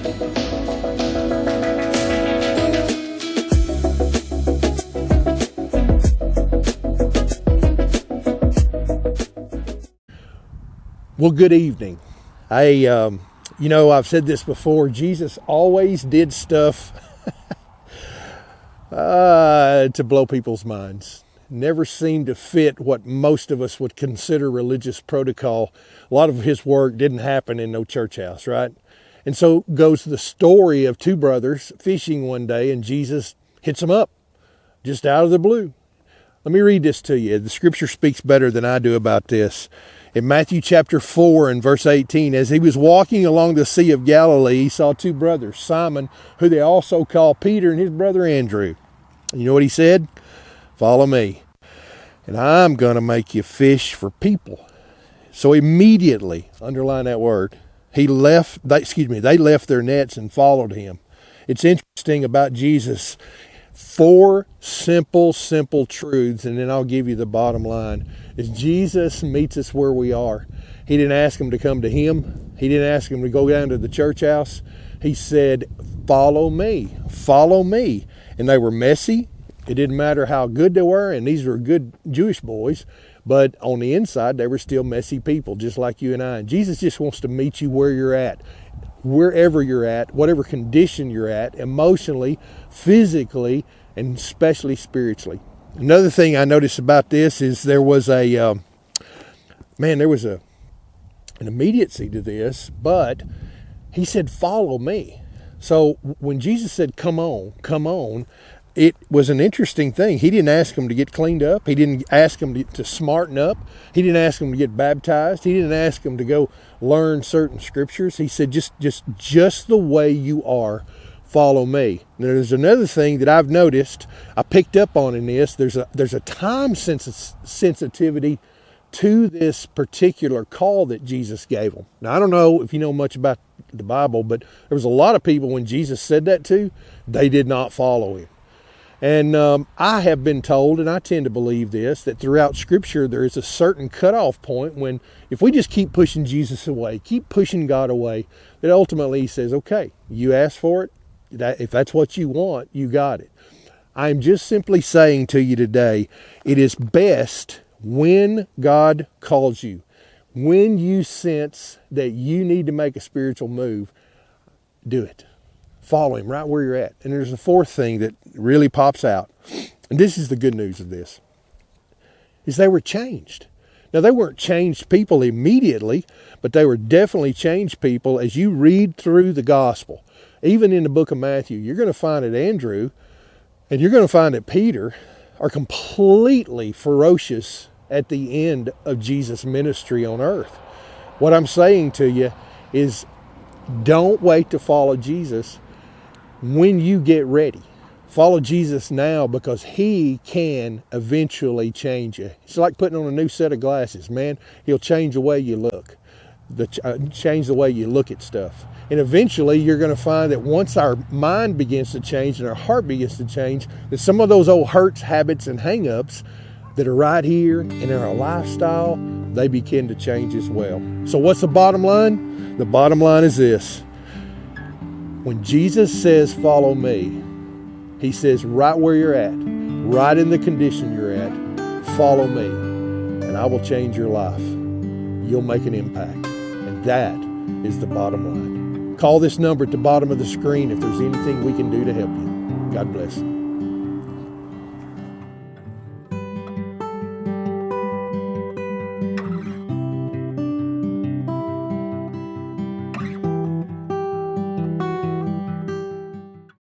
Well, good evening. I've said this before. Jesus always did stuff to blow people's minds. Never seemed to fit what most of us would consider religious protocol. A lot of his work didn't happen in no church house, right? And so goes the story of two brothers fishing one day, and Jesus hits them up just out of the blue. Let me read this to you. The scripture speaks better than I do about this. In Matthew chapter 4 and verse 18, as he was walking along the Sea of Galilee, he saw two brothers, Simon, who they also call Peter, and his brother Andrew. And you know what he said? Follow me, and I'm going to make you fish for people. So immediately, underline that word, they left their nets and followed him. It's interesting about Jesus. 4 simple truths, and then I'll give you the bottom line, is Jesus meets us where we are. He didn't ask them to come to him. He didn't ask them to go down to the church house. He said, follow me, follow me. And they were messy. It didn't matter how good they were, and these were good Jewish boys, but on the inside, they were still messy people, just like you and I. And Jesus just wants to meet you where you're at. Wherever you're at, whatever condition you're at, emotionally, physically, and especially spiritually. Another thing I noticed about this is there was an immediacy to this, but he said, follow me. So when Jesus said, come on, it was an interesting thing. He didn't ask them to get cleaned up. He didn't ask them to smarten up. He didn't ask them to get baptized. He didn't ask them to go learn certain scriptures. He said, just the way you are, follow me. Now, there's another thing that I've noticed, I picked up on in this. There's a time sensitivity to this particular call that Jesus gave them. Now, I don't know if you know much about the Bible, but there was a lot of people when Jesus said that to, they did not follow him. And I have been told, and I tend to believe this, that throughout Scripture there is a certain cutoff point when if we just keep pushing Jesus away, keep pushing God away, that ultimately he says, okay, you asked for it. If that's what you want, you got it. I'm just simply saying to you today, it is best when God calls you, when you sense that you need to make a spiritual move, do it. Follow him right where you're at. And there's a fourth thing that really pops out. And this is the good news of this, is they were changed. Now, they weren't changed people immediately, but they were definitely changed people as you read through the gospel. Even in the book of Matthew, you're going to find that Andrew and you're going to find that Peter are completely ferocious at the end of Jesus' ministry on earth. What I'm saying to you is don't wait to follow Jesus when you get ready. Follow Jesus now because he can eventually change you. It's like putting on a new set of glasses, man. He'll change the way you look, change the way you look at stuff. And eventually you're going to find that once our mind begins to change and our heart begins to change, that some of those old hurts, habits, and hang-ups that are right here in our lifestyle, they begin to change as well. So what's the bottom line? The bottom line is this. When Jesus says, follow me, he says, right where you're at, right in the condition you're at, follow me, and I will change your life. You'll make an impact. And that is the bottom line. Call this number at the bottom of the screen if there's anything we can do to help you. God bless.